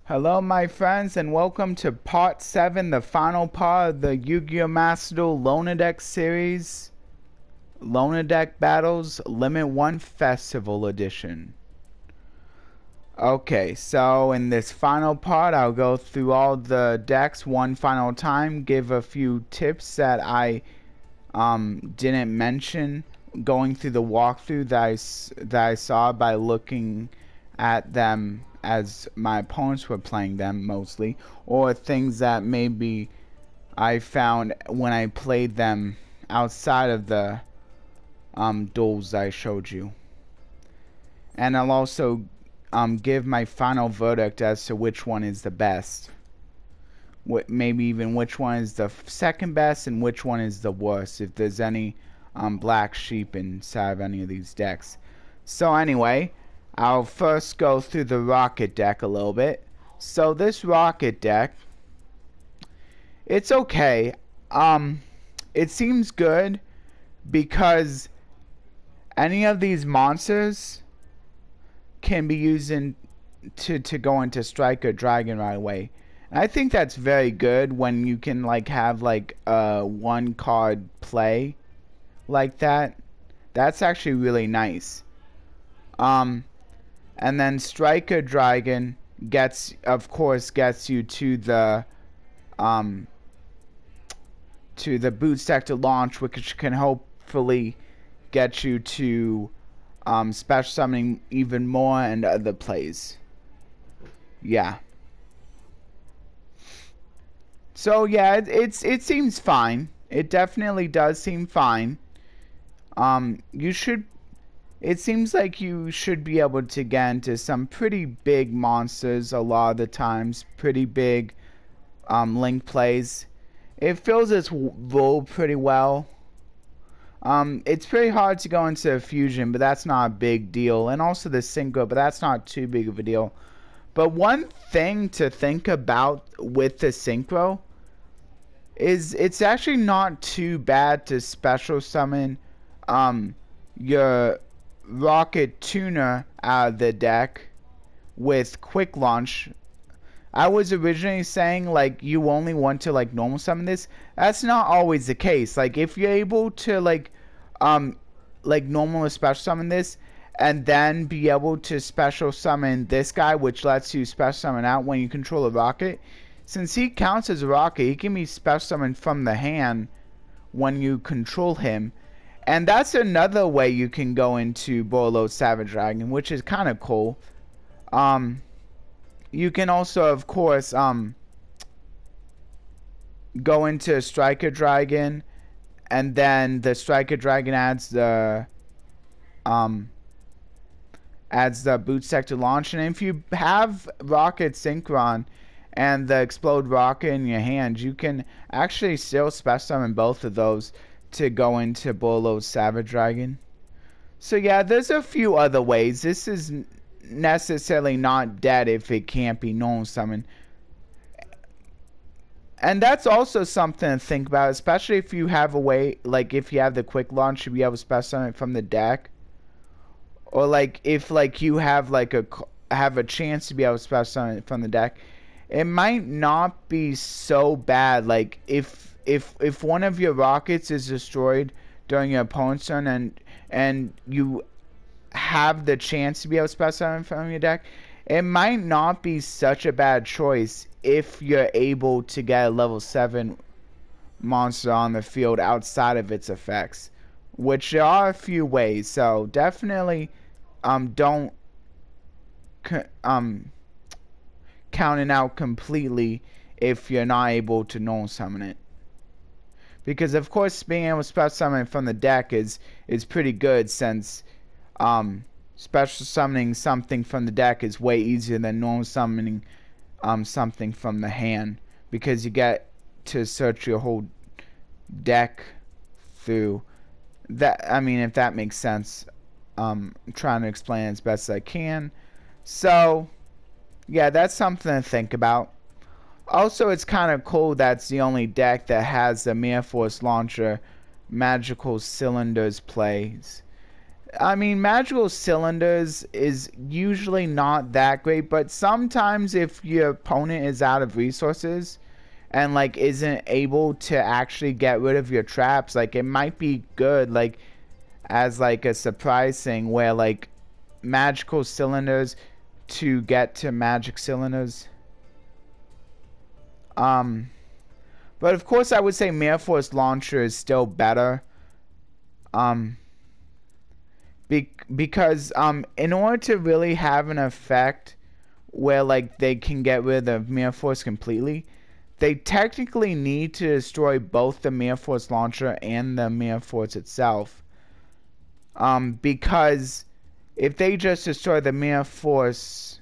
Hello my friends and welcome to part 7, the final part of the Yu-Gi-Oh! Master Duel Loner Deck series, Loner Deck Battles Limit 1 Festival Edition. Okay, so in this final part I'll go through all the decks one final time, give a few tips that I didn't mention going through the walkthrough that I saw by looking at them as my opponents were playing them mostly, or things that maybe I found when I played them outside of the duels I showed you. And I'll also give my final verdict as to which one is the best. Maybe even which one is the second best and which one is the worst, if there's any black sheep inside of any of these decks. So anyway, I'll first go through the Rokket deck a little bit. So this Rokket deck, it's okay. It seems good because any of these monsters can be used to go into Strike or Dragon right away. And I think that's very good when you can have a one card play like that. That's actually really nice. And then Striker Dragon of course gets you to the boot stack to launch, which can hopefully get you to special summoning even more and other plays. Yeah. So yeah, it seems fine. It definitely does seem fine. It seems like you should be able to get into some pretty big monsters a lot of the times. Pretty big link plays. It fills its role pretty well. It's pretty hard to go into fusion, but that's not a big deal. And also the synchro, but that's not too big of a deal. But one thing to think about with the synchro is it's actually not too bad to special summon your Rokket Tuner out of the deck with quick launch. I was originally saying you only want to normal summon this. That's not always the case. If you're able to normal or special summon this and then be able to special summon this guy, which lets you special summon out when you control a Rokket, since he counts as a Rokket, he can be special summoned from the hand when you control him. And that's another way you can go into Boiled Savage Dragon, which is kind of cool. You can also, of course, go into Striker Dragon, and then the Striker Dragon adds the boot stack to launch. And if you have Rokket Synchron and the Explode Rokket in your hand, you can actually still special summon both of those to go into Boiled Savage Dragon. So yeah, there's a few other ways. This is necessarily not dead if it can't be normal summoned. And that's also something to think about, especially if you have a way, if you have the quick launch to be able to special summon it from the deck. Or if you have a chance to be able to special summon it from the deck. It might not be so bad. If one of your Rockets is destroyed during your opponent's turn and you have the chance to be able to special summon from your deck, it might not be such a bad choice if you're able to get a level 7 monster on the field outside of its effects, which there are a few ways. So definitely don't count it out completely if you're not able to normal summon it. Because of course being able to special summon from the deck is pretty good, since special summoning something from the deck is way easier than normal summoning something from the hand, because you get to search your whole deck through that. I mean, if that makes sense. I'm trying to explain it as best as I can. So yeah, that's something to think about. Also, it's kind of cool that's the only deck that has the Mere Force Launcher Magical Cylinders plays. I mean, magical cylinders is usually not that great, but sometimes if your opponent is out of resources and like isn't able to actually get rid of your traps, like it might be good, like as like a surprise thing where like magical cylinders to get to magic cylinders. But of course I would say Mere Force Launcher is still better. Because in order to really have an effect where like they can get rid of Mere Force completely, they technically need to destroy both the Mere Force Launcher and the Mere Force itself. Because if they just destroy the Mere Force,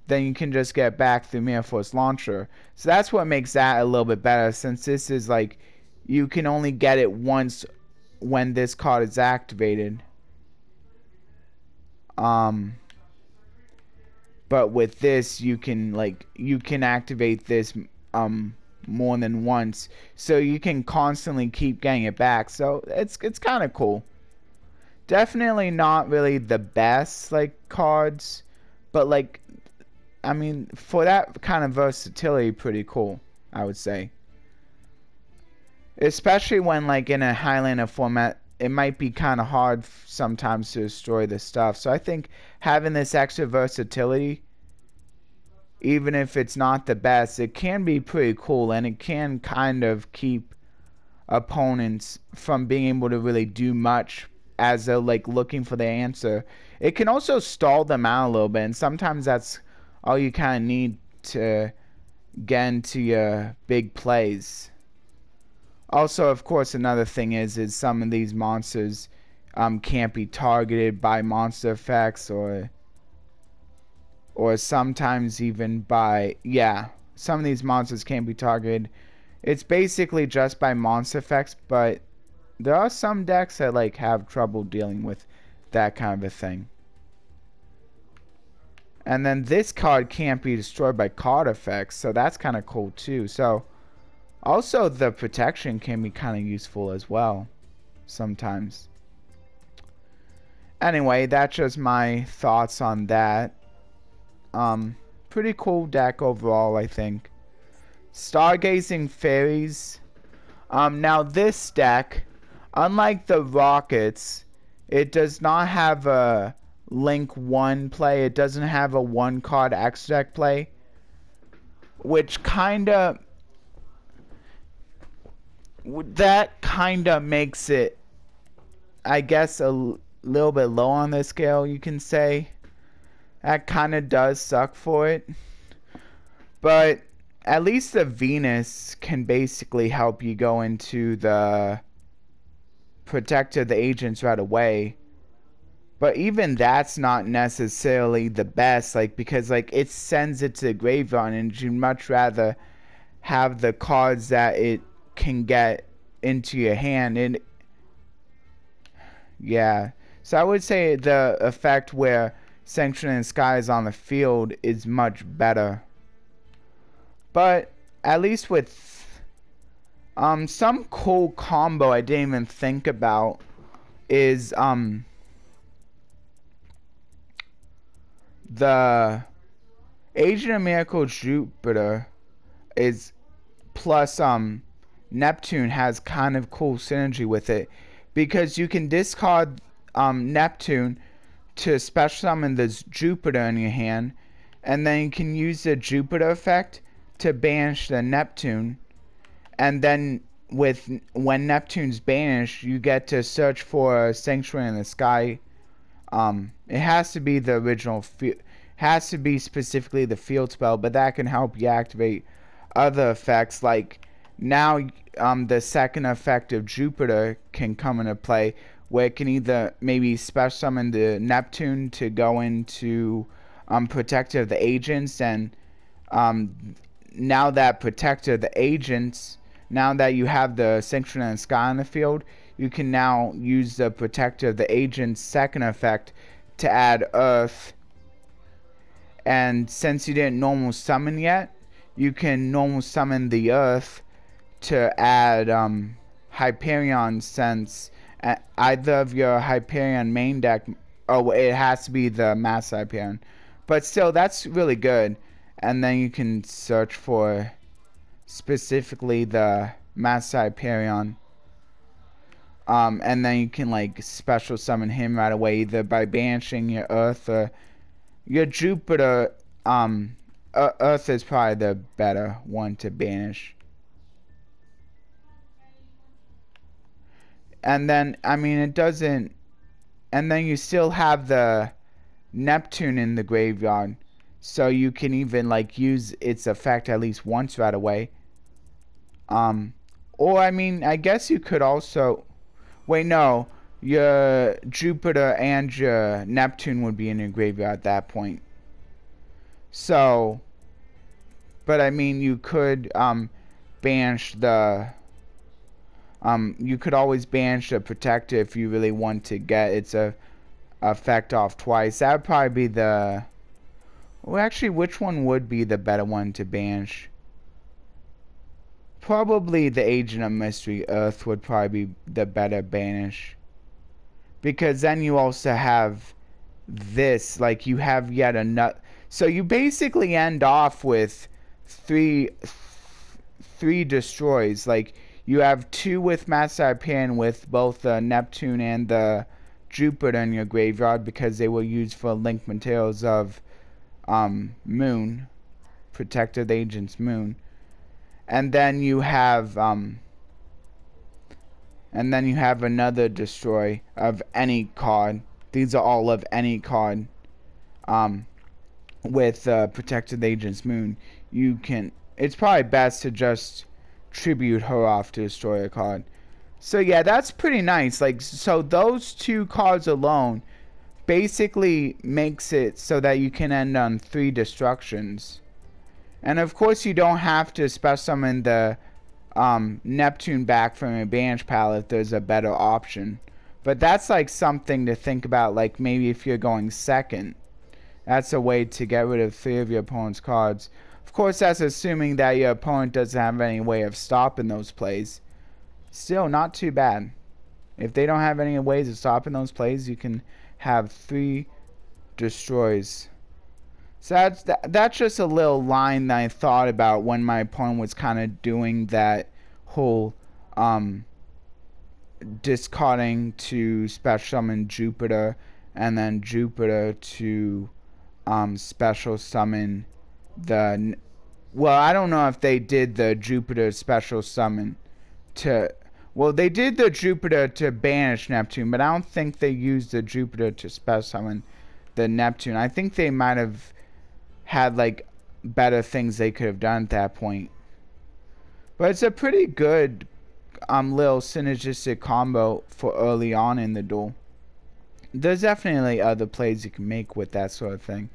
then you can just get back the Mere Force Launcher. So that's what makes that a little bit better, since this is like you can only get it once when this card is activated. But with this you can activate this more than once, so you can constantly keep getting it back. So it's kind of cool. Definitely not really the best like cards, but like I mean, for that kind of versatility, pretty cool, I would say. Especially when like in a Highlander format, it might be kind of hard sometimes to destroy this stuff. So I think having this extra versatility, even if it's not the best, it can be pretty cool, and it can kind of keep opponents from being able to really do much as they're like looking for the answer. It can also stall them out a little bit, and sometimes that's all you kind of need to get into your big plays. Also, of course, another thing is some of these monsters can't be targeted by monster effects, or sometimes even by, yeah, some of these monsters can't be targeted. It's basically just by monster effects, but there are some decks that like have trouble dealing with that kind of a thing. And then this card can't be destroyed by card effects, so that's kind of cool too. So also the protection can be kind of useful as well sometimes. Anyway, that's just my thoughts on that. Pretty cool deck overall, I think. Stargazing Fairies. Now this deck, unlike the Rockets, it does not have a Link 1 play. It doesn't have a 1 card X deck play, which kinda makes it, I guess, a little bit low on the scale, you can say. That kinda does suck for it. But at least the Venus can basically help you go into the Protector of the Agents right away. But even that's not necessarily the best, like, because like it sends it to the graveyard, and you'd much rather have the cards that it can get into your hand. And yeah, so I would say the effect where Sanctuary in the Sky is on the field is much better. But at least with some cool combo I didn't even think about is the Agent of Miracle Jupiter is plus Neptune has kind of cool synergy with it, because you can discard Neptune to special summon this Jupiter in your hand, and then you can use the Jupiter effect to banish the Neptune, and then when Neptune's banished, you get to search for a Sanctuary in the Sky. It has to be the original, has to be specifically the field spell, but that can help you activate other effects. Like now, the second effect of Jupiter can come into play, where it can either maybe special summon the Neptune to go into Protector of the Agents, and now that Protector of the Agents, now that you have the Sanctuary in the Sky on the field, you can now use the Protector of the Agent's second effect to add Earth. And since you didn't normal summon yet, you can normal summon the Earth to add Hyperion, since either of your Hyperion main deck, oh, it has to be the Master Hyperion, but still, that's really good. And then you can search for specifically the Master Hyperion, and then you can like special summon him right away, either by banishing your Earth or your Jupiter. Earth is probably the better one to banish. And then, I mean, it doesn't... And then you still have the Neptune in the graveyard. So you can even, like, use its effect at least once right away. Or, I mean, I guess you could also... Wait, no. Your Jupiter and your Neptune would be in your graveyard at that point. So... But, I mean, you could, banish the... you could always banish the Protector if you really want to get its effect off twice. That would probably be the... Well, actually, which one would be the better one to banish? Probably the Agent of Mystery Earth would probably be the better banish. Because then you also have this, like you have yet another... So you basically end off with three destroys. Like, you have two with Master Hyperion with both the Neptune and the Jupiter in your graveyard, because they were used for link materials of Moon, Protected Agent's Moon. And then you have another destroy of any card. These are all of any card with Protected Agent's Moon. You can... It's probably best to just tribute her off to destroy a card. So yeah, that's pretty nice. Like, so those two cards alone basically makes it so that you can end on 3 destructions. And of course you don't have to special summon the Neptune back from your banish pile if there's a better option. But that's like something to think about, like maybe if you're going second. That's a way to get rid of 3 of your opponent's cards. Of course, that's assuming that your opponent doesn't have any way of stopping those plays. Still, not too bad. If they don't have any ways of stopping those plays, you can have 3 destroys. So that's just a little line that I thought about when my opponent was kind of doing that whole discarding to special summon Jupiter, and then Jupiter to special summon the... Well, I don't know if they did the Jupiter special summon to... Well, they did the Jupiter to banish Neptune, but I don't think they used the Jupiter to special summon the Neptune. I think they might have had, like, better things they could have done at that point. But it's a pretty good little synergistic combo for early on in the duel. There's definitely other plays you can make with that sort of thing.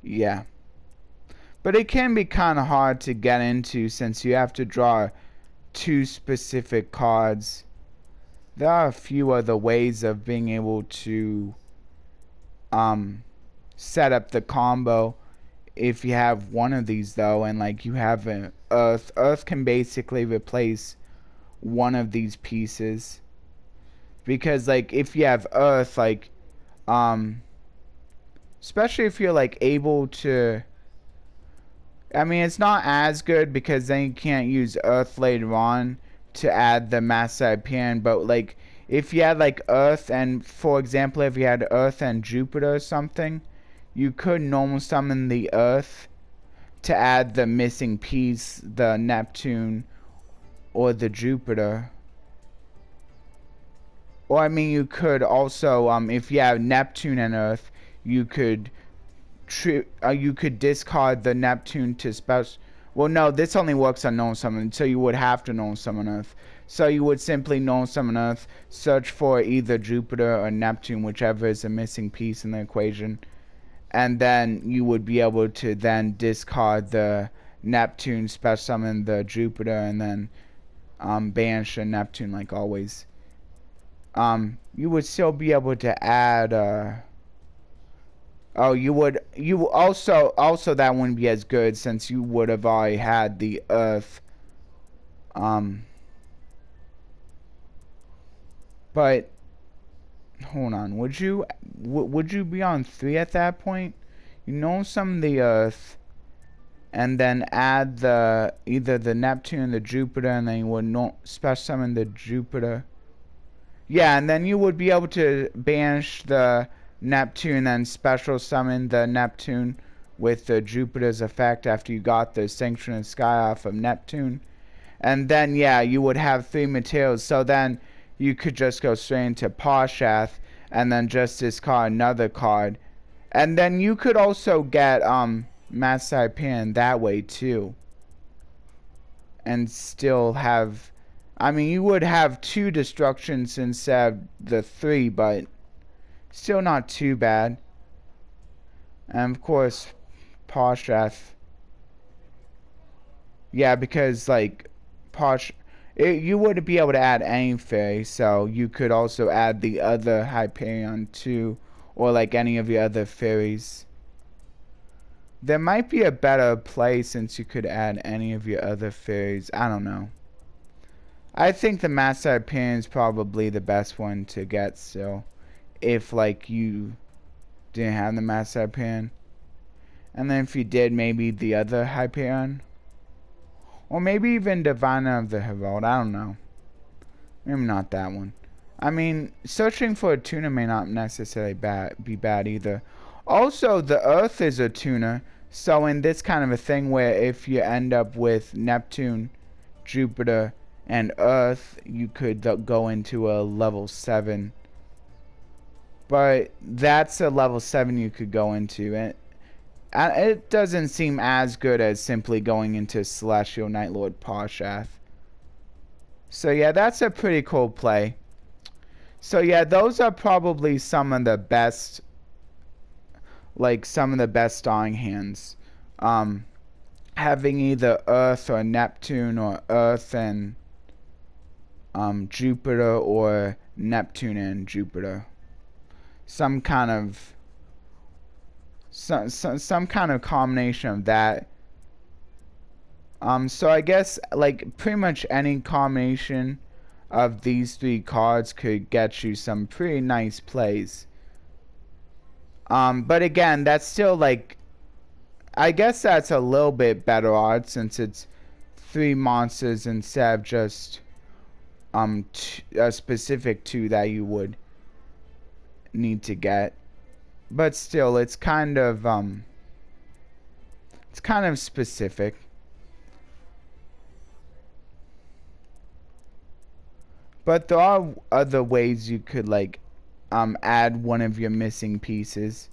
Yeah. But it can be kind of hard to get into since you have to draw 2 specific cards. There are a few other ways of being able to set up the combo if you have one of these though, and like you have an Earth. Earth can basically replace one of these pieces. Because like if you have Earth, like especially if you're like able to... I mean, it's not as good because then you can't use Earth later on to add the Master Hyperion, but like if you had like Earth, and for example if you had Earth and Jupiter or something, you could normal summon the Earth to add the missing piece, the Neptune or the Jupiter. Or I mean, you could also if you have Neptune and Earth, you could discard the Neptune to special... Well, no, this only works on normal summon, so you would have to normal summon Earth. So you would simply normal summon Earth, search for either Jupiter or Neptune, whichever is the missing piece in the equation, and then you would be able to then discard the Neptune, special summon the Jupiter, and then banish the Neptune like always. You would still be able to add Oh, you also that wouldn't be as good since you would have already had the Earth. But hold on, would you be on 3 at that point? You know, some of the Earth, and then add either the Neptune, the Jupiter, and then you would special summon the Jupiter. Yeah, and then you would be able to banish the Neptune and special summon the Neptune with the Jupiter's effect after you got the Sanction of Sky off of Neptune. And then, yeah, you would have 3 materials. So then you could just go straight into Parshath and then just discard another card. And then you could also get Master Hyperion that way too. And still have... I mean, you would have 2 destructions instead of the 3, but still not too bad. And of course, Parshath. Yeah, because like you wouldn't be able to add any fairy, so you could also add the other Hyperion too, or like any of your other fairies. There might be a better play since you could add any of your other fairies. I don't know. I think the Master Hyperion is probably the best one to get still. If like you didn't have the Master Hyperion. And then if you did, maybe the other Hyperion. Or maybe even Diviner of the Herald. I don't know. Maybe not that one. I mean, searching for a tuner may not necessarily be bad either. Also, the Earth is a tuner. So in this kind of a thing where if you end up with Neptune, Jupiter, and Earth, you could go into a level 7. But that's a level 7 you could go into. And it doesn't seem as good as simply going into Celestial Night Lord Parshath. So yeah, that's a pretty cool play. So yeah, those are probably some of the best, like some of the best starting hands. Having either Earth or Neptune, or Earth and Jupiter, or Neptune and Jupiter. Some kind of combination of that. So I guess like pretty much any combination of these 3 cards could get you some pretty nice plays. But again, that's still like, I guess that's a little bit better odds since it's 3 monsters instead of just a specific 2 that you would need to get. But still, it's kind of specific. But there are other ways you could like add one of your missing pieces.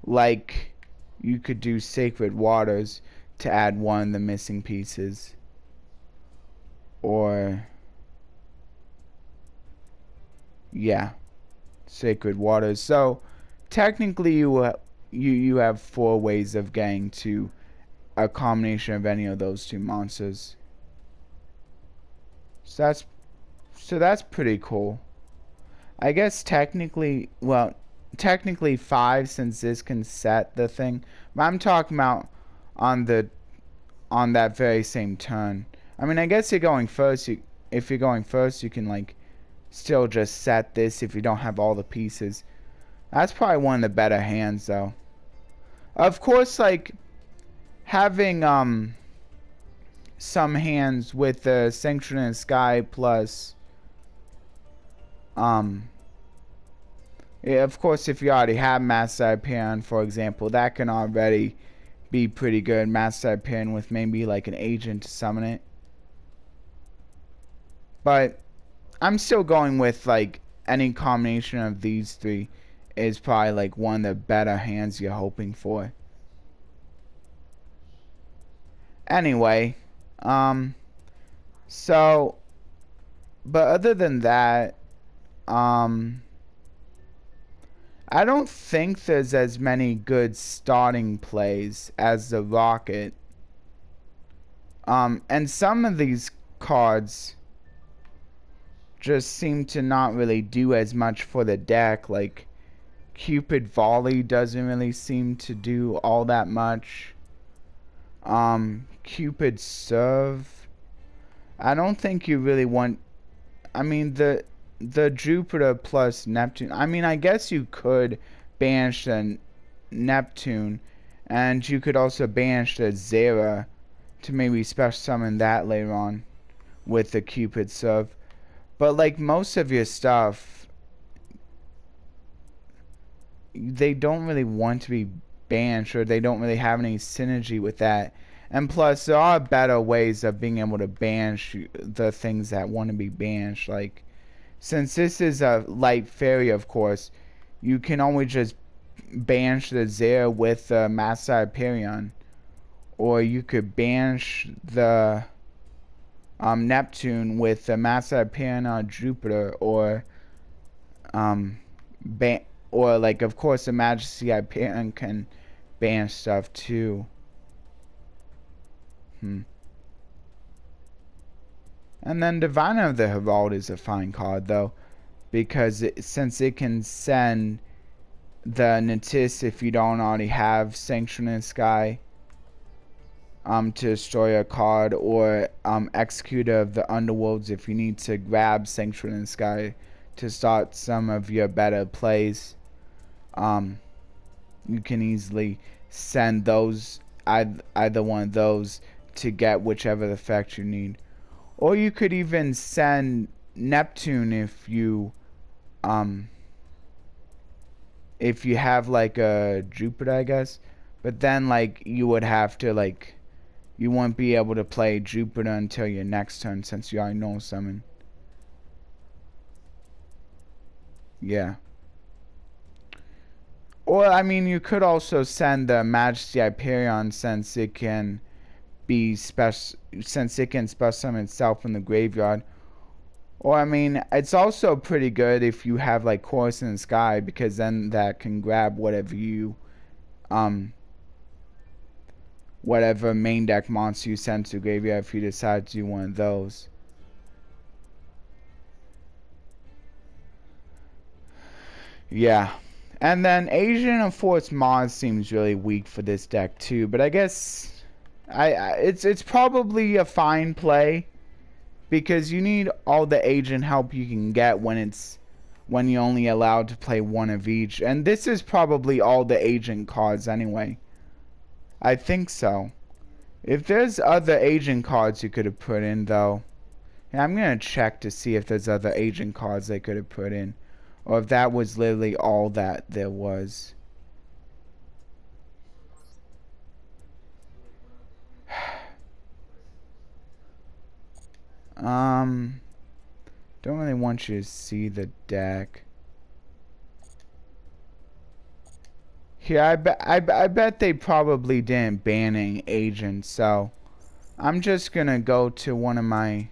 Like you could do Sacred Waters to add one of the missing pieces. Or yeah, Sacred Waters. So technically you have 4 ways of getting to a combination of any of those 2 monsters. So that's pretty cool. I guess technically 5 since this can set the thing. But I'm talking about on that very same turn. I mean, I guess you're going first. If you're going first, you can like still just set this if you don't have all the pieces. That's probably one of the better hands though. Of course, like having some hands with the Sanction in the Sky plus yeah, of course if you already have Master Hyperion, for example, that can already be pretty good. Master Hyperion with maybe like an agent to summon it. But I'm still going with like any combination of these 3 is probably like one of the better hands you're hoping for. Anyway, so but other than that, I don't think there's as many good starting plays as the Rokket. And some of these cards just seem to not really do as much for the deck. Like Cupid Volley doesn't really seem to do all that much. Cupid Serve, I don't think you really want. I mean, the Jupiter plus Neptune, I mean, I guess you could banish the Neptune, and you could also banish the Zera to maybe special summon that later on with the Cupid Serve. But like most of your stuff, they don't really want to be banished, or they don't really have any synergy with that. And plus, there are better ways of being able to banish the things that want to be banished. Like, since this is a light fairy, of course, you can always just banish the Zera with the Master Hyperion. Or you could banish the Neptune with the Master Hyperion on Jupiter. Or, like, of course, the Majesty Hyperion can banish stuff too. And then Diviner of the Herald is a fine card, though, because since it can send the Natis, if you don't already have Sanctuary in the Sky, to destroy a card, or Executor of the Underworlds if you need to grab Sanctuary in the Sky to start some of your better plays. You can easily send those, either one of those, to get whichever effect you need. Or you could even send Neptune if you have like a Jupiter, I guess. But then like you would have to like, you won't be able to play Jupiter until your next turn since you already know summon. Yeah. Or I mean, you could also send the Majesty Hyperion since it can special summon itself in the graveyard. Or I mean, it's also pretty good if you have like Chorus in the Sky, because then that can grab whatever you whatever main deck monster you send to the graveyard if you decide to do one of those. Yeah. And then Agent of Force Mars seems really weak for this deck too, but I guess it's probably a fine play, because you need all the agent help you can get when you're only allowed to play one of each. And this is probably all the agent cards anyway. I think so. If there's other agent cards you could have put in though. Yeah, I'm gonna check to see if there's other agent cards they could have put in, or if that was literally all that there was. Don't really want you to see the deck. Here, I bet they probably didn't ban any agents, so I'm just gonna go to one of my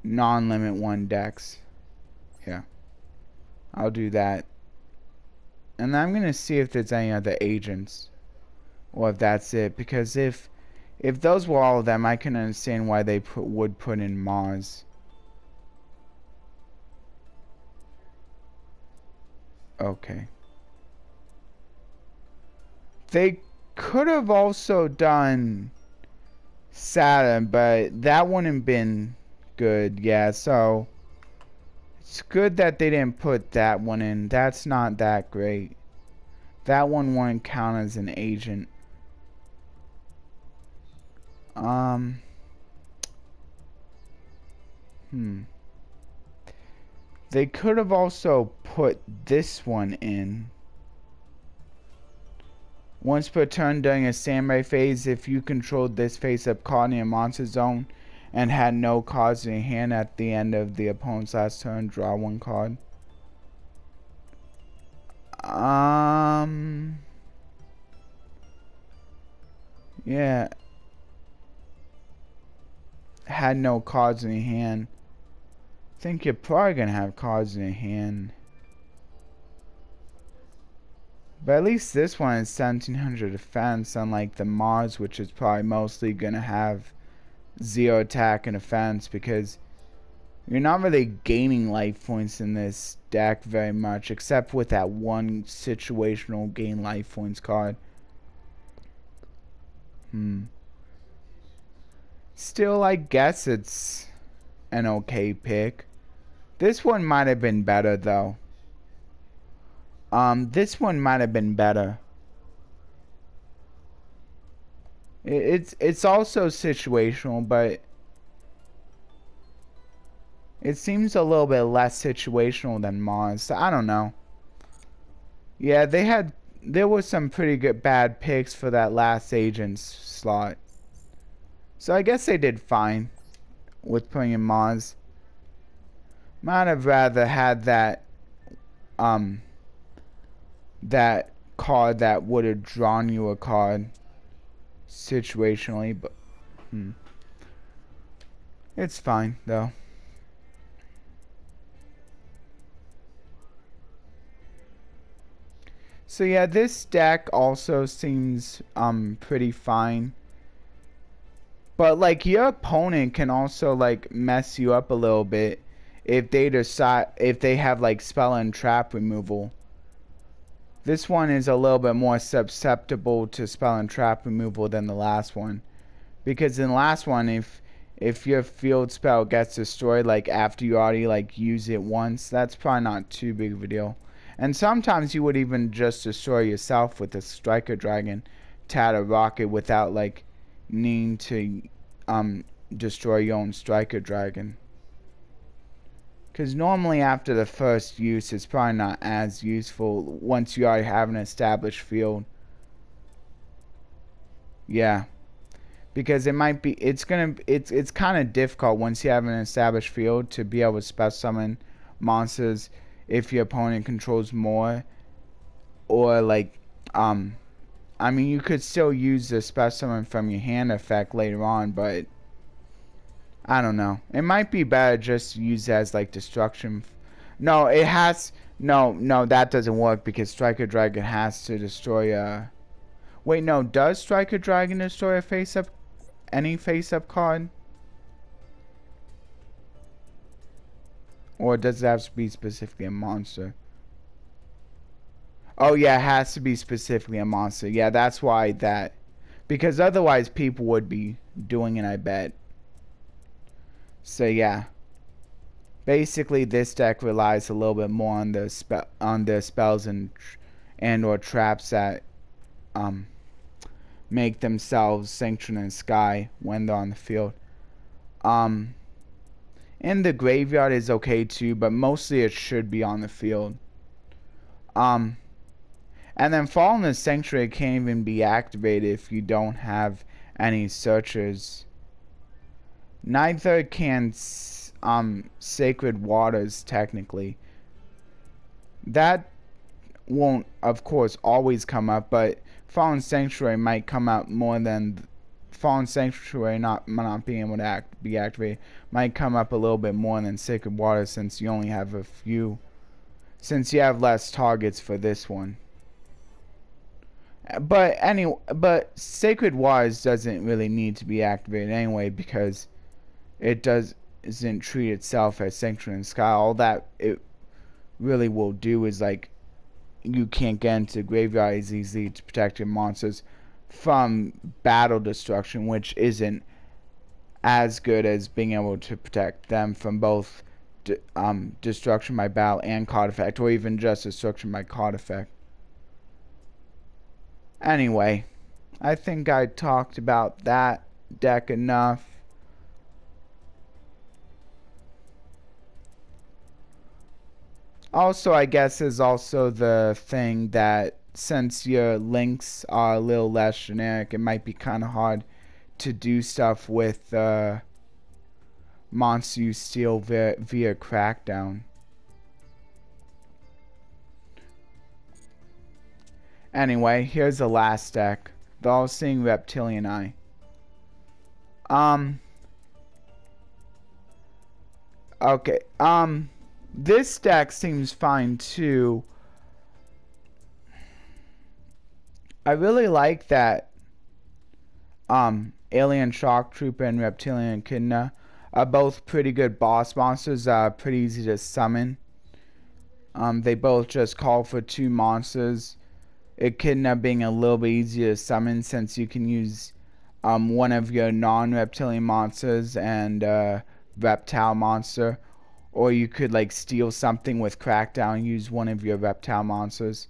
non-limit 1 decks. Here, I'll do that. And I'm gonna see if there's any other agents, or if that's it, because if those were all of them, I can understand why they would put in Mars. Okay. They could have also done Saturn, but that wouldn't have been good. Yeah, so it's good that they didn't put that one in. That's not that great. That one wouldn't count as an agent. They could have also put this one in. Once per turn during a standby phase, if you controlled this face-up card in your monster zone and had no cards in your hand at the end of the opponent's last turn, draw 1 card. Yeah. Had no cards in your hand. I think you're probably gonna have cards in your hand. But at least this one is 1700 defense, unlike the Mars, which is probably mostly gonna have 0 attack and defense, because You're not really gaining life points in this deck very much, except with that one situational gain life points card. Still, I guess it's an okay pick. This one might have been better, though. This one might have been better. It's also situational, but it seems a little bit less situational than Mars. So I don't know. Yeah, there were some pretty good bad picks for that last agent's slot. So I guess they did fine with putting in Mars. Might have rather had that that card that would have drawn you a card situationally, but it's fine though. So yeah, this deck also seems pretty fine. But like your opponent can also like mess you up a little bit if they have like spell and trap removal. This one is a little bit more susceptible to spell and trap removal than the last one. Because in the last one, if your field spell gets destroyed like after you already like use it once, that's probably not too big of a deal. And sometimes you would even just destroy yourself with a Striker Dragon to add a Rokket without like needing to destroy your own Striker Dragon. Because normally after the first use, it's probably not as useful once you already have an established field. Yeah. Because it might be, it's kind of difficult once you have an established field to be able to special summon monsters if your opponent controls more. Or like, I mean, you could still use the special summon from your hand effect later on, but I don't know. It might be better just to use it as like destruction. No, it has, no, that doesn't work because Striker Dragon has to destroy wait, no, does Striker Dragon destroy a face-up, any face-up card? Or does it have to be specifically a monster? Oh yeah, it has to be specifically a monster. Yeah, that's why that, because otherwise people would be doing it, I bet. So yeah, basically this deck relies a little bit more on the spells and or traps that make themselves Sanctuary in the Sky when they're on the field. And the graveyard is okay too, but mostly it should be on the field. And then Fallen in Sanctuary can't even be activated if you don't have any searchers. Neither can Sacred Waters technically. That won't, of course, always come up, but Fallen Sanctuary might come up more than Fallen Sanctuary not being able to be activated might come up a little bit more than Sacred Waters since you only have a few, since you have less targets for this one. But Sacred Waters doesn't really need to be activated anyway because it doesn't treat itself as Sanctuary in the Sky. All that it really will do is like you can't get into the graveyard as easily to protect your monsters from battle destruction, which isn't as good as being able to protect them from both destruction by battle and card effect, or even just destruction by card effect. Anyway, I think I talked about that deck enough. Also, I guess is also the thing that since your links are a little less generic, it might be kind of hard to do stuff with monster you steal via Crackdown. Anyway, here's the last deck, the All-Seeing Reptilian Eye. Okay, this deck seems fine too. I really like that Alien Shock Trooper and Reptilian Echidna. are both pretty good boss monsters. Pretty easy to summon. They both just call for 2 monsters. It could end up being a little bit easier to summon since you can use one of your non-reptilian monsters and reptile monster, or you could like steal something with Crackdown and use one of your reptile monsters.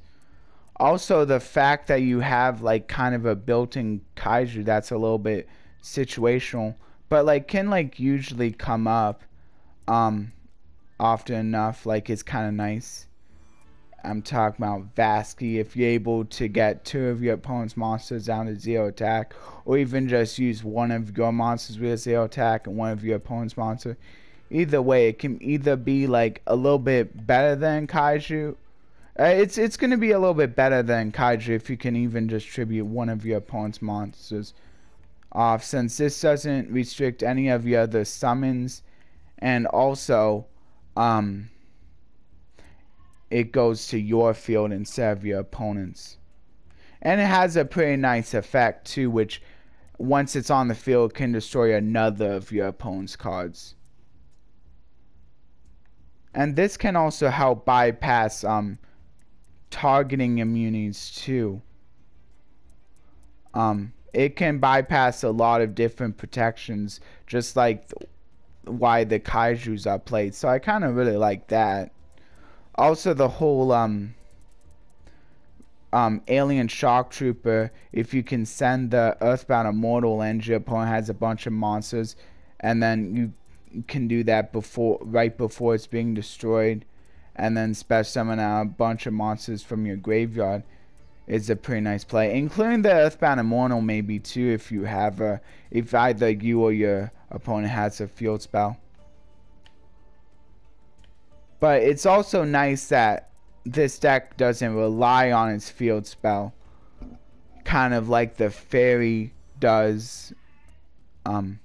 Also, the fact that you have like kind of a built-in kaiju that's a little bit situational, but like can like usually come up often enough, like it's kind of nice. I'm talking about Vasky. If you're able to get 2 of your opponent's monsters down to 0 attack, or even just use one of your monsters with 0 attack and one of your opponent's monster, either way, it can either be like a little bit better than kaiju. It's going to be a little bit better than kaiju if you can even distribute one of your opponent's monsters off, since this doesn't restrict any of your other summons, and also it goes to your field instead of your opponent's. And it has a pretty nice effect too, which once it's on the field can destroy another of your opponent's cards. And this can also help bypass targeting immunities too. It can bypass a lot of different protections, just like why the kaijus are played. So I kind of really like that. Also, the whole alien shock trooper, if you can send the Earthbound Immortal and your opponent has a bunch of monsters, and then you can do that right before it's being destroyed, and then special summon out a bunch of monsters from your graveyard, is a pretty nice play, including the Earthbound Immortal maybe too, if you have if either you or your opponent has a field spell. But it's also nice that this deck doesn't rely on its field spell, kind of like the fairy does, kind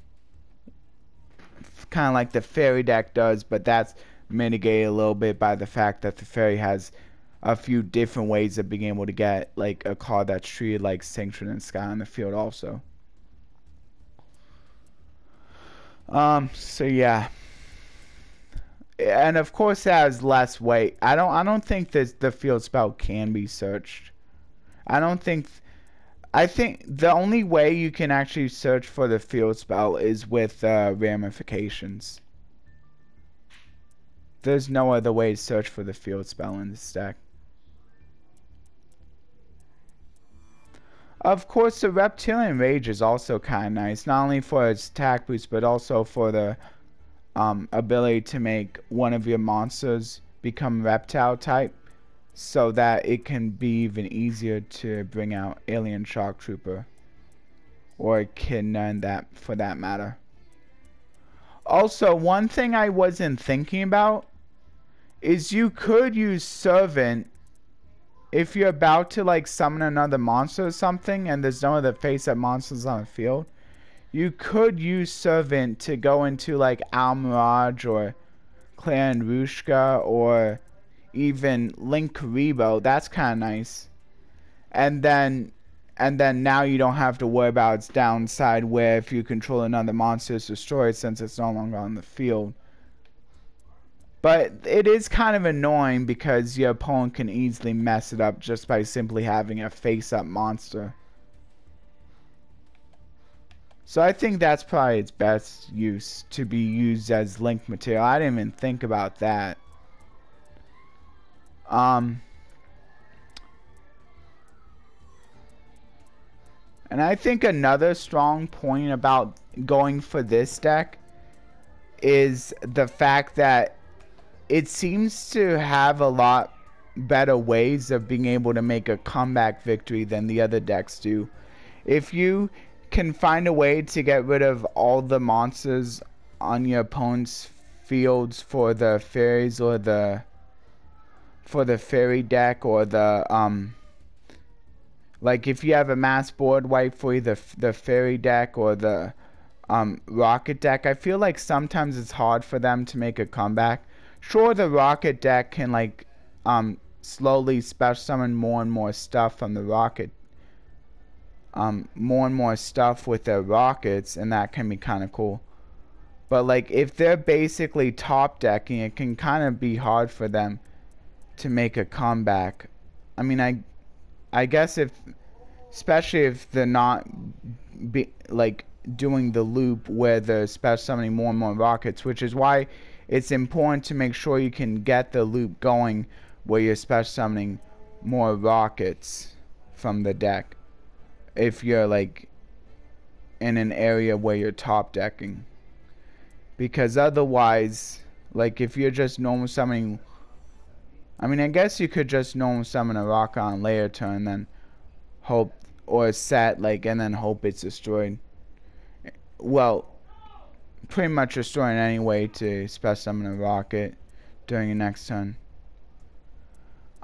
of like the fairy deck does, but that's mitigated a little bit by the fact that the fairy has a few different ways of being able to get like a card that's treated like Sanctuary in the Sky on the field also. So yeah. And of course it has less weight. I don't think that the field spell can be searched. I think the only way you can actually search for the field spell is with ramifications. There's no other way to search for the field spell in this deck. Of course, the Reptilian Rage is also kind of nice, not only for its attack boost, but also for the ability to make one of your monsters become reptile type, so that it can be even easier to bring out Alien Shock Trooper, or Echidna, that for that matter. Also, one thing I wasn't thinking about is you could use Servant if you're about to like summon another monster or something and there's no other face-up monsters on the field. You could use Servant to go into like Almirage or Clan Rushka or even Link Karibo. That's kind of nice. And then now you don't have to worry about its downside, where if you control another monster, it's destroyed since it's no longer on the field. But it is kind of annoying because your opponent can easily mess it up just by simply having a face-up monster. So I think that's probably its best use, to be used as link material. I didn't even think about that. And I think another strong point about going for this deck is the fact that it seems to have a lot better ways of being able to make a comeback victory than the other decks do. If you can find a way to get rid of all the monsters on your opponent's fields for the fairies, or for the fairy deck, or the like if you have a mass board wipe for either the fairy deck or the Rokket deck, I feel like sometimes it's hard for them to make a comeback. Sure, the Rokket deck can like slowly special summon more and more stuff from the Rokket, more and more stuff with their rockets, and that can be kind of cool. But like if they're basically top decking, it can kind of be hard for them to make a comeback. I mean, I guess if, especially if they're not like doing the loop where they're special summoning more and more rockets, which is why it's important to make sure you can get the loop going where you're special summoning more rockets from the deck if you're like in an area where you're top decking. Because otherwise, like if you're just normal summoning, I mean, I guess you could just normal summon a rocket on layer turn, then hope, or set, like, and then hope it's destroyed. Well, pretty much destroying anyway to special summon a rocket during your next turn.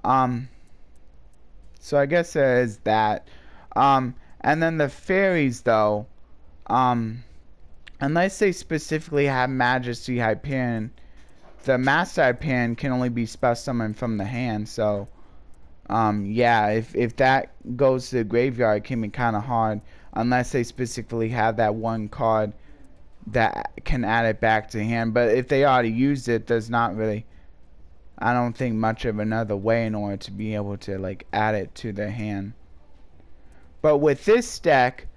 So I guess there is that. And then the fairies, though, unless they specifically have Majesty Hyperion, the Master Hyperion can only be special summoned from the hand. So, yeah, if that goes to the graveyard, it can be kind of hard unless they specifically have that one card that can add it back to hand. But if they already used it, there's not really, I don't think, much of another way in order to be able to like add it to their hand. But with this deck,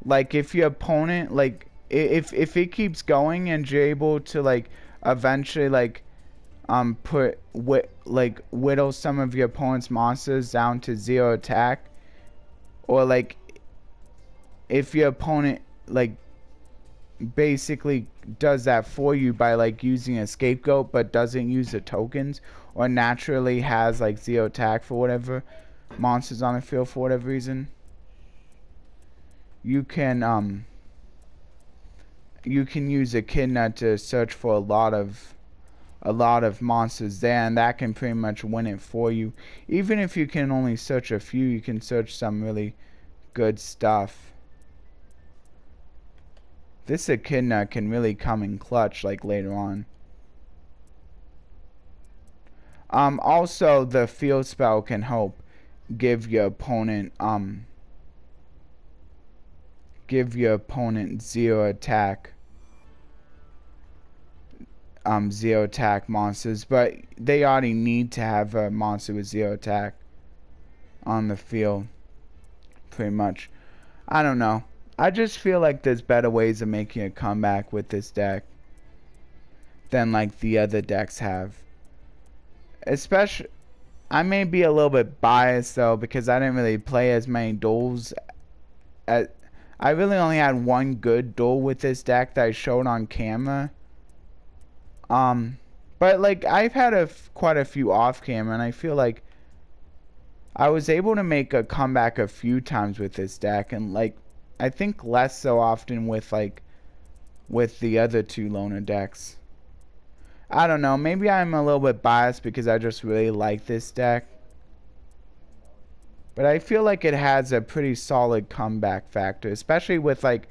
like if your opponent, like if it keeps going and you're able to like eventually like whittle some of your opponent's monsters down to 0 attack, or like if your opponent like basically does that for you by like using a scapegoat but doesn't use the tokens, or naturally has like 0 attack for whatever monsters on the field for whatever reason, you can use Echidna to search for a lot of monsters there, and that can pretty much win it for you. Even if you can only search a few, you can search some really good stuff. This Echidna can really come in clutch like later on. Also the field spell can help give your opponent 0 attack 0 attack monsters, but they already need to have a monster with 0 attack on the field pretty much. I don't know, I just feel like there's better ways of making a comeback with this deck than like the other decks have. Especially, I may be a little bit biased though because I didn't really play as many duels. I really only had one good duel with this deck that I showed on camera. But like I've had quite a few off camera, and I feel like I was able to make a comeback a few times with this deck, and like I think less so often with the other two loner decks. I don't know, maybe I'm a little bit biased because I just really like this deck. But I feel like it has a pretty solid comeback factor, especially with like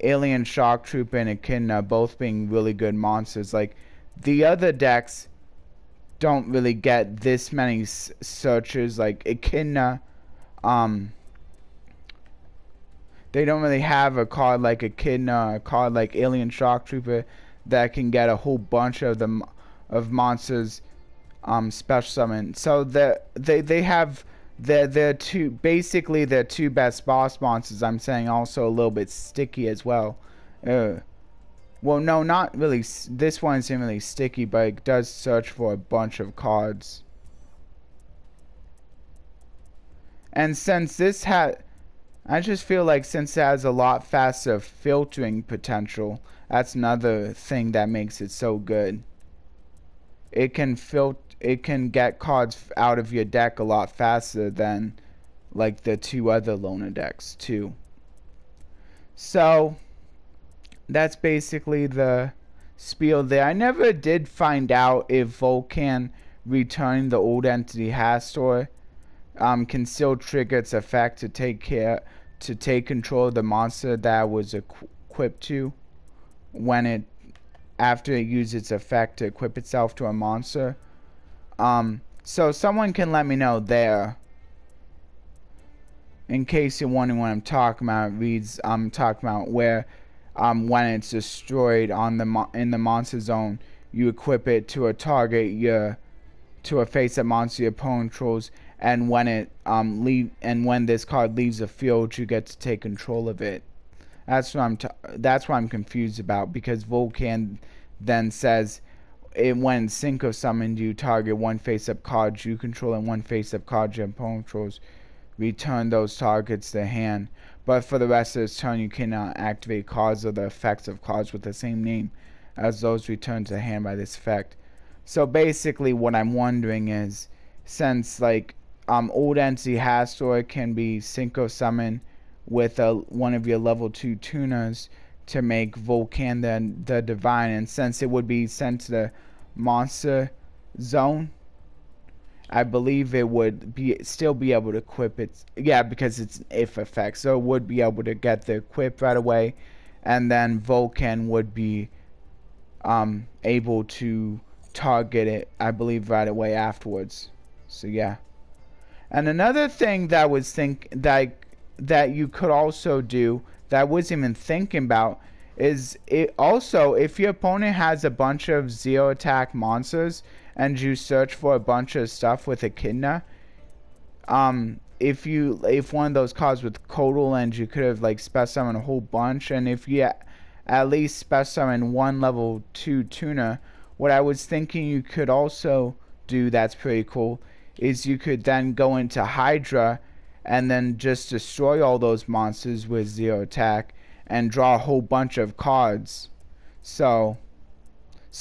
Alien Shock Trooper and Echidna both being really good monsters. Like the other decks don't really get this many searches. Like Echidna, they don't really have a card like Echidna, a card like Alien Shock Trooper that can get a whole bunch of them of monsters special summon. So they have their two, basically their two best boss monsters, I'm saying, also a little bit sticky as well. Well, no, not really. This one isn't really sticky, but it does search for a bunch of cards. And since this I just feel like since it has a lot faster filtering potential, that's another thing that makes it so good. It can get cards out of your deck a lot faster than like the two other loner decks too. So that's basically the spiel there. I never did find out if Vulcan returning the old entity Hastor can still trigger its effect to take control of the monster that was equipped to when after it used its effect to equip itself to a monster. So someone can let me know there in case you're wondering what I'm talking about, it reads I'm talking about where when it's destroyed on the in the monster zone, you equip it to a target to a face-up monster your opponent controls, and when it when this card leaves the field, you get to take control of it. That's what I'm confused about, because Vulcan then says when Synchro summoned, you target one face-up card you control and one face-up card your opponent controls. Return those targets to hand. But for the rest of this turn, you cannot activate cards or the effects of cards with the same name as those returned to hand by this effect. So basically, what I'm wondering is, since like Old Entity Hastor can be Synchro summoned with one of your level 2 tuners to make Vulcan the Divine, and since it would be sent to the monster zone, I believe it would still be able to equip it. Yeah, because it's an if effect, so it would be able to get the equip right away, and then Vulcan would be able to target it, I believe, right away afterwards. So yeah. And another thing that that you could also do that I wasn't even thinking about is it also, if your opponent has a bunch of 0 attack monsters and you search for a bunch of stuff with Echidna, if one of those cards with Codal Lens, you could have like special summoned a whole bunch, and if you at least special summon one level 2 tuner, what I was thinking you could also do that's pretty cool is you could then go into Hydra and then just destroy all those monsters with 0 attack and draw a whole bunch of cards. So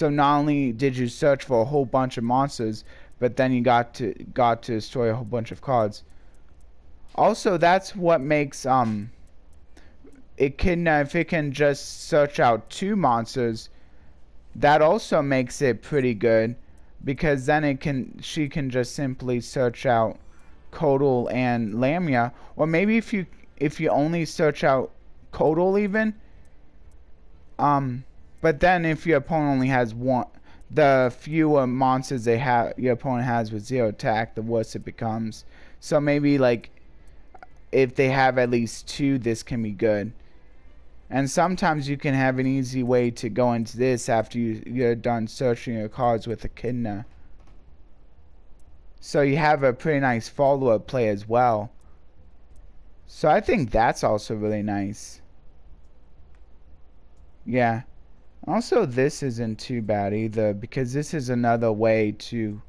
not only did you search for a whole bunch of monsters, but then you got to destroy a whole bunch of cards. Also, that's what makes Echidna, if it can just search out 2 monsters, that also makes it pretty good, because then she can just simply search out Codal and Lamia, or maybe if you only search out Codal even, but then if your opponent only has one, the fewer monsters your opponent has with 0 attack, the worse it becomes. So maybe like if they have at least 2, this can be good. And sometimes you can have an easy way to go into this after you're done searching your cards with Echidna. So you have a pretty nice follow-up play as well. So I think that's also really nice. Yeah. Also, this isn't too bad either, because this is another way to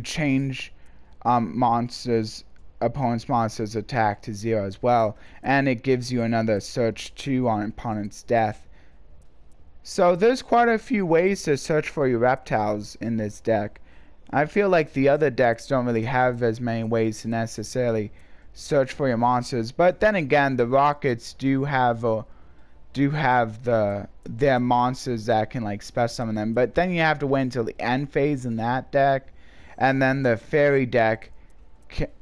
change opponent's monster's attack to 0 as well, and it gives you another search 2 on opponent's death. So there's quite a few ways to search for your reptiles in this deck. I feel like the other decks don't really have as many ways to necessarily search for your monsters, but then again, the Rockets do have their monsters that can like special summon them, but then you have to wait until the end phase in that deck, and then the fairy deck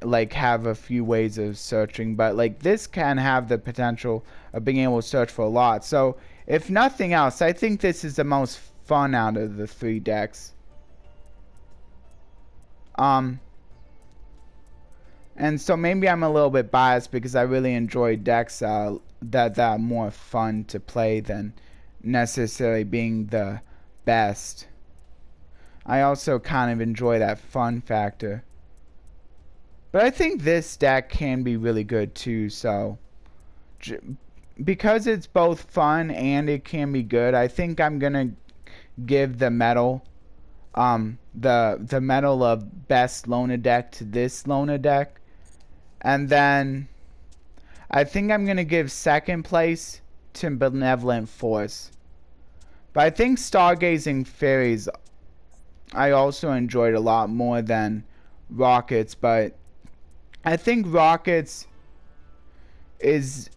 like have a few ways of searching, but like this can have the potential of being able to search for a lot. So if nothing else, I think this is the most fun out of the 3 decks. And so maybe I'm a little bit biased because I really enjoy decks that are more fun to play than necessarily being the best. I also kind of enjoy that fun factor. But I think this deck can be really good too, so because it's both fun and it can be good, I think I'm gonna give the medal the medal of best Loner deck to this Loner deck, and then I think I'm gonna give second place to Benevolent Force. But I think Stargazing Fairies I also enjoyed a lot more than Rockets, but I think Rockets is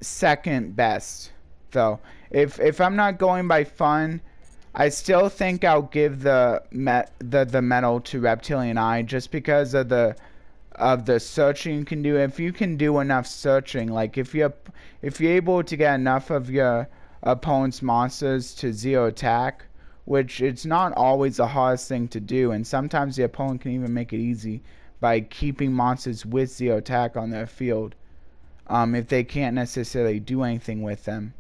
second best though. If I'm not going by fun, I still think I'll give the medal to Reptilian Eye, just because of the searching you can do. If you can do enough searching, like if you're able to get enough of your opponent's monsters to 0 attack, which it's not always the hardest thing to do, and sometimes the opponent can even make it easy, by keeping monsters with 0 attack on their field. If they can't necessarily do anything with them.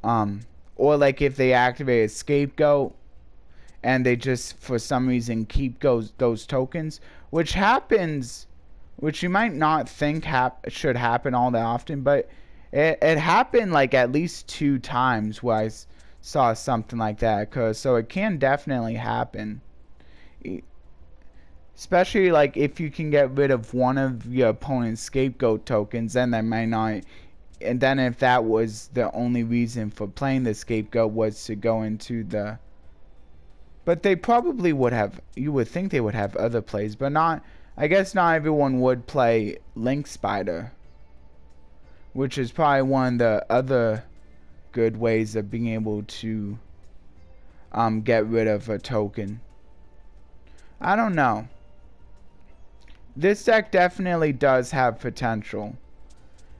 Or like if they activate a scapegoat and they just for some reason keep those tokens, which happens, which you might not think should happen all that often, but it happened like at least 2 times where I saw something like that. So it can definitely happen, especially like if you can get rid of one of your opponent's scapegoat tokens, then they might not. And then if that was the only reason for playing the scapegoat was to go into the... But they probably would have... You would think they would have other plays, but not... I guess not everyone would play Link Spider, which is probably one of the other good ways of being able to get rid of a token. I don't know. This deck definitely does have potential.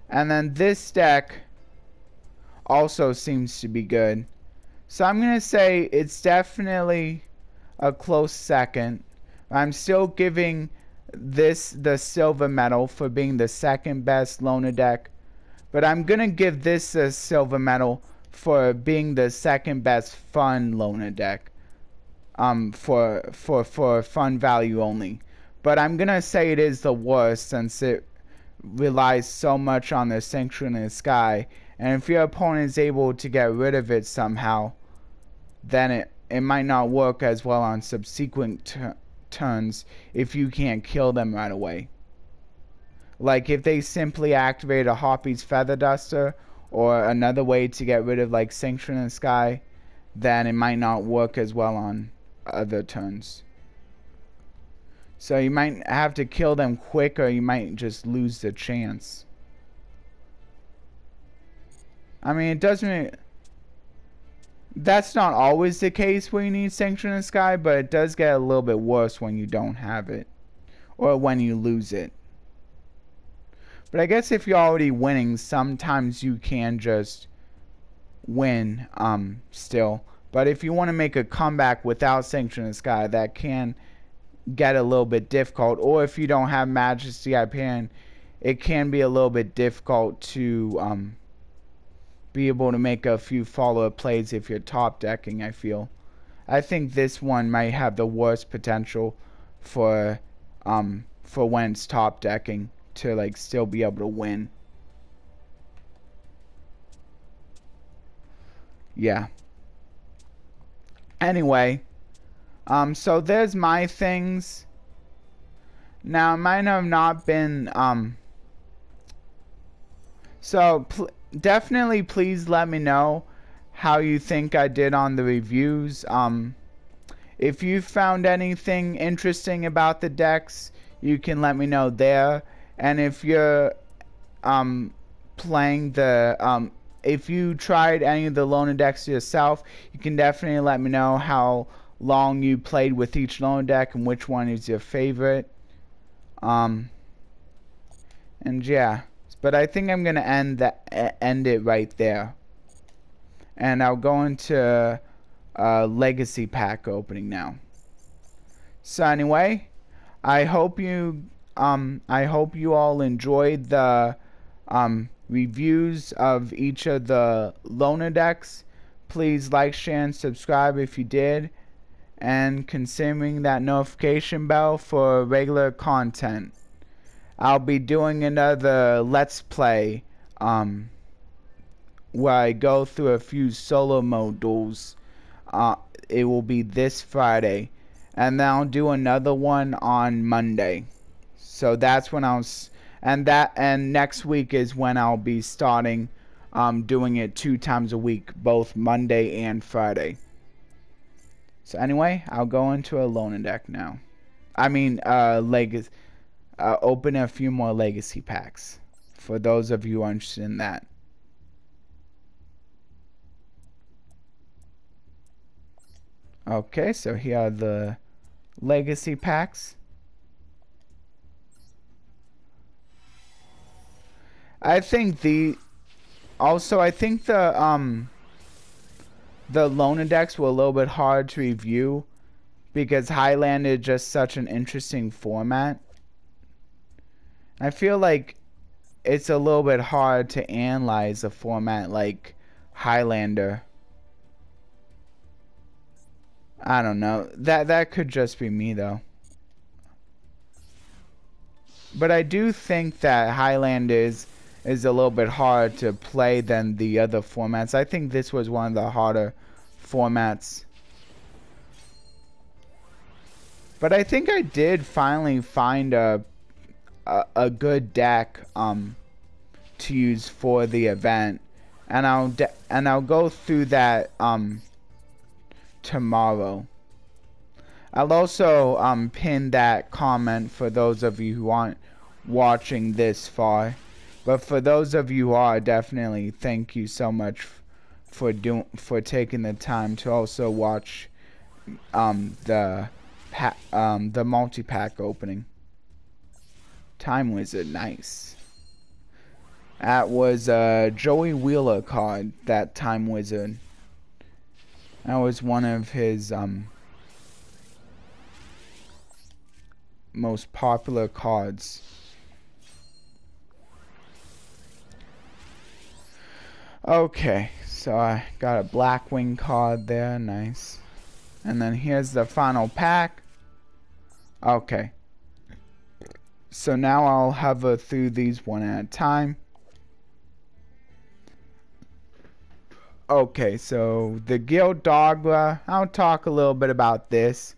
And then this deck also seems to be good. So I'm going to say it's definitely a close second. I'm still giving this the silver medal for being the second best loner deck. But I'm going to give this a silver medal for being the second best fun loner deck. For fun value only. But I'm going to say it is the worst since it relies so much on the Sanctuary in the Sky, and if your opponent is able to get rid of it somehow, then it might not work as well on subsequent turns if you can't kill them right away. Like if they simply activate a Hoppy's Feather Duster or another way to get rid of like Sanctuary in the Sky, then it might not work as well on other turns. So you might have to kill them quick, or you might just lose the chance. I mean, it doesn't... That's not always the case when you need Sanctuary in the Sky, but it does get a little bit worse when you don't have it. Or when you lose it. But I guess if you're already winning, sometimes you can just win still. But if you want to make a comeback without Sanctuary in the Sky, that can get a little bit difficult. Or if you don't have Majesty Hyperion, it can be a little bit difficult to be able to make a few follow-up plays if you're top decking, I feel. I think this one might have the worst potential for when it's top decking to like still be able to win. Yeah. Anyway, so there's my things. Now, it might have not been, so definitely please let me know how you think I did on the reviews. If you found anything interesting about the decks, you can let me know there. And if you're, playing the, if you tried any of the loner decks yourself, you can definitely let me know how long you played with each loner deck and which one is your favorite. And yeah, but I think I'm gonna end it right there, and I'll go into legacy pack opening now. So anyway, I hope you all enjoyed the reviews of each of the loner decks. Please like, share, and subscribe if you did, and considering that notification bell for regular content. I'll be doing another Let's Play where I go through a few solo mode duels. It will be this Friday, and then I'll do another one on Monday. So that's when and next week is when I'll be starting doing it 2 times a week, both Monday and Friday. So anyway, I'll go into a loner deck now. I mean, open a few more legacy packs for those of you who are interested in that. Okay, so here are the legacy packs. I think the loner decks were a little bit hard to review because Highlander is just such an interesting format. I feel like it's a little bit hard to analyze a format like Highlander. I don't know. That could just be me though. But I do think that Highlander is a little bit harder to play than the other formats. I think this was one of the harder formats. But I think I did finally find a good deck to use for the event, and I'll go through that tomorrow. I'll also pin that comment for those of you who aren't watching this far. But for those of you who are, definitely thank you so much for taking the time to also watch the multi-pack opening. Time Wizard, nice. That was a Joey Wheeler card, that Time Wizard. That was one of his most popular cards. Okay, so I got a Blackwing card there, nice. And then here's the final pack. Okay. So now I'll hover through these one at a time. Okay, so the Guild Dogma, I'll talk a little bit about this.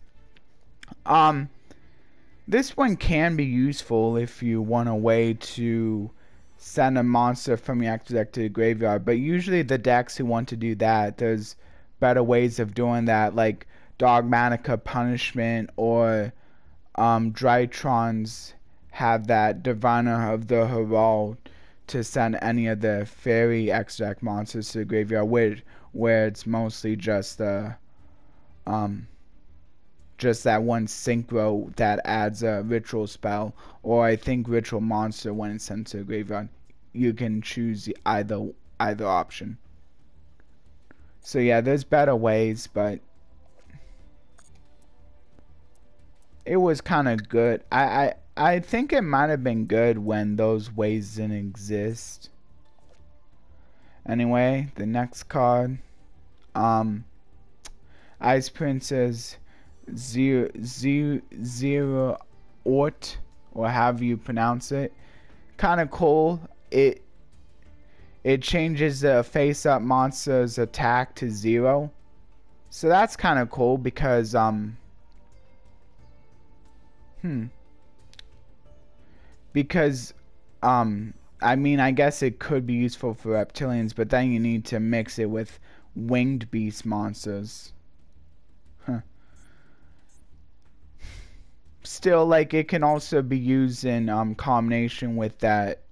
This one can be useful if you want a way to send a monster from your active deck to the graveyard, but usually the decks who want to do that, there's better ways of doing that, like Dogmatica Punishment or Drytrons have that Diviner of the Herald to send any of the fairy extract monsters to the graveyard, where it's mostly just that one synchro that adds a ritual spell, or I think ritual monster when it's sent to the graveyard. You can choose either option. So yeah, there's better ways, but it was kind of good. I think it might have been good when those ways didn't exist. Anyway, the next card, Ice Princess Zero Ort, or however you pronounce it. Kind of cool. It changes the face-up monster's attack to 0. So that's kind of cool because I mean, I guess it could be useful for reptilians, but then you need to mix it with winged beast monsters. Still, like, it can also be used in combination with that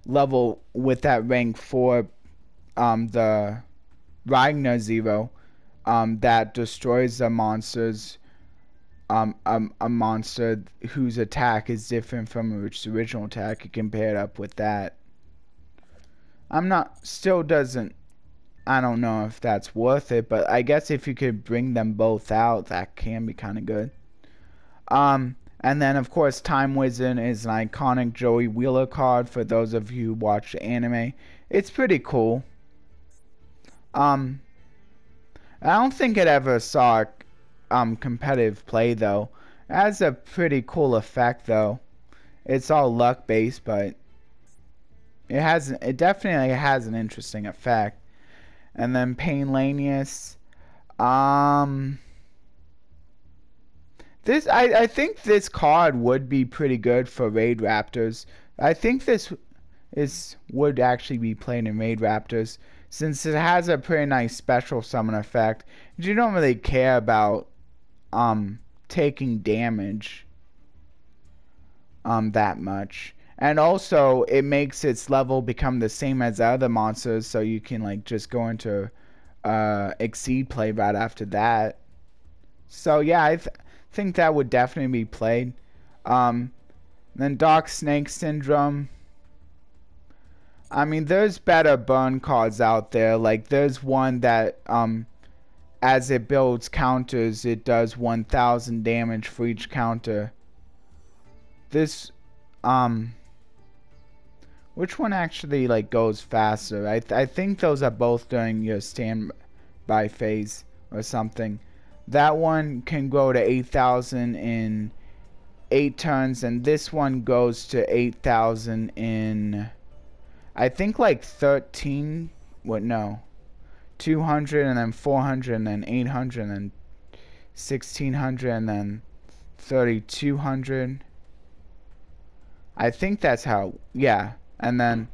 level, with that rank 4 the Ragnar Zero that destroys the monsters, a monster whose attack is different from its original attack. You can pair it up with that. I don't know if that's worth it, but I guess if you could bring them both out, that can be kind of good. And then of course Time Wizard is an iconic Joey Wheeler card for those of you who watch the anime. It's pretty cool. I don't think it ever saw competitive play though. It has a pretty cool effect though. It's all luck based, but it definitely has an interesting effect. And then Painlanius, I think this card would be pretty good for Raid Raptors. I think this would actually be played in Raid Raptors since it has a pretty nice special summon effect. You don't really care about taking damage that much. And also it makes its level become the same as the other monsters, so you can like just go into Exceed play right after that. So yeah, I think that would definitely be played. Then Dark Snake Syndrome. I mean, there's better burn cards out there. Like there's one that as it builds counters, it does 1000 damage for each counter. This which one actually like goes faster? I think those are both during your standby phase or something. That one can go to 8,000 in 8 turns, and this one goes to 8,000 in, I think, like 13. What? No, 200 and then 400 and then 800 and then 1600 and then 3200. I think that's how. Yeah. And then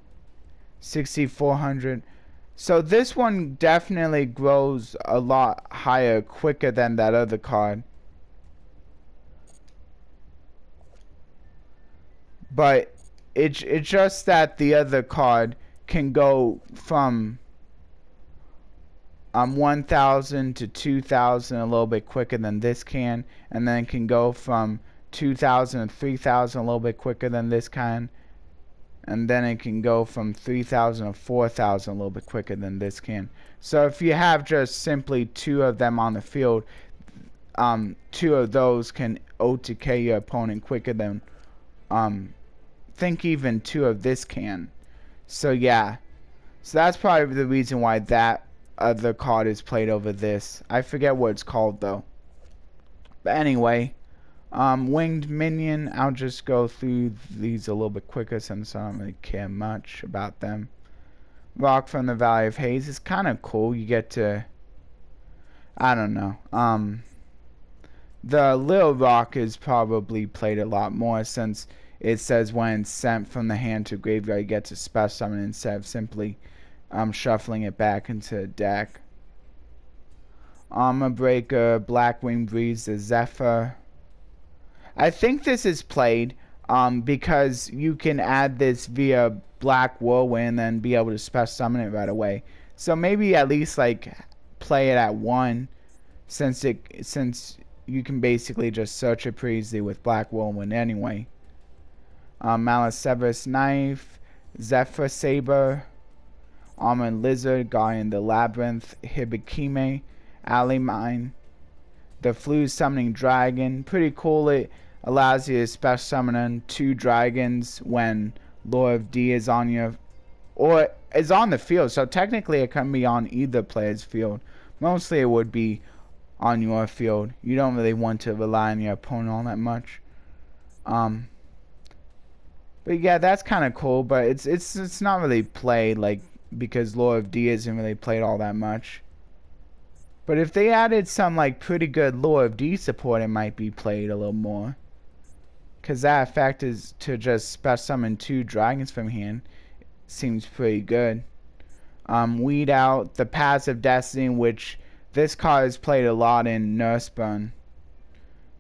6400. So this one definitely grows a lot higher, quicker than that other card. But it's just that the other card can go from 1000 to 2000 a little bit quicker than this can, and then can go from 2000 to 3000 a little bit quicker than this can. And then it can go from 3,000 to 4,000 a little bit quicker than this can. So if you have just simply 2 of them on the field, 2 of those can OTK your opponent quicker than, think even 2 of this can. So yeah, so that's probably the reason why that other card is played over this. I forget what it's called though. But anyway. Winged minion, I'll just go through these a little bit quicker since I don't really care much about them. Rock from the Valley of Haze is kind of cool. You get to, I don't know. The little rock is probably played a lot more since it says when it's sent from the hand to graveyard, you get to special summon instead of simply shuffling it back into the deck. Armor Breaker, Blackwing Breeze, the Zephyr. I think this is played because you can add this via Black Whirlwind and be able to special summon it right away. So maybe at least like play it at 1, since you can basically just search it pretty easily with Black Whirlwind anyway. Maliseverus Knife, Zephyr Saber, Armored Lizard, Guardian the Labyrinth, Hibikime, Alley Mine, the Flu Summoning Dragon. Pretty cool. It allows you to special summon 2 dragons when Lore of D is on your, or is on the field. So technically it can be on either player's field. Mostly it would be on your field. You don't really want to rely on your opponent all that much. But yeah, that's kind of cool. But it's not really played, like, because Lore of D isn't really played all that much. But if they added some like pretty good Lore of D support, it might be played a little more. Because that effect is to just special summon 2 dragons from hand. Seems pretty good. Weed Out, the Passive Destiny, which this card is played a lot in Nurseburn.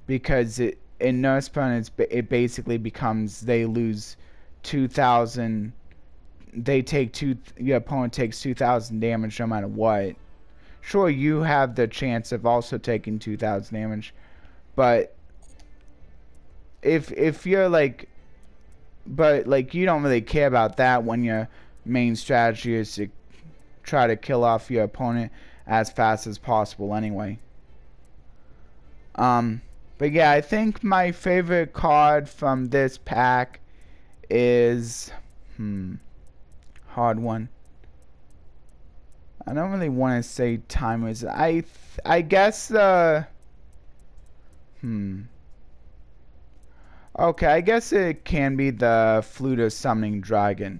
Because in Nurseburn, it basically becomes they lose 2,000. They take your opponent takes 2,000 damage no matter what. Sure, you have the chance of also taking 2,000 damage, but if you're like, but like you don't really care about that when your main strategy is to try to kill off your opponent as fast as possible anyway. But yeah, I think my favorite card from this pack is hard one. I don't really want to say timers. I guess the okay, I guess it can be the Fluter Summoning Dragon.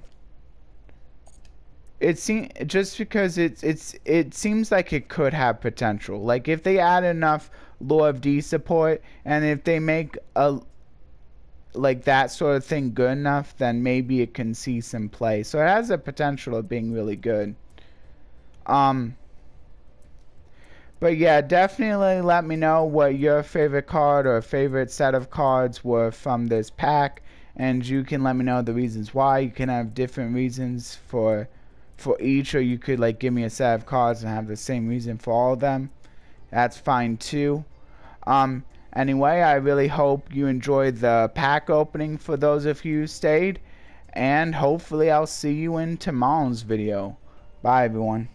It seems just because it seems like it could have potential. Like if they add enough Lore of D support, and if they make a like that sort of thing good enough, then maybe it can see some play. So it has the potential of being really good. But yeah, definitely let me know what your favorite card or favorite set of cards were from this pack, and you can let me know the reasons why. You can have different reasons for each, or you could like give me a set of cards and have the same reason for all of them. That's fine too. Anyway, I really hope you enjoyed the pack opening for those of you who stayed, and hopefully I'll see you in tomorrow's video. Bye everyone.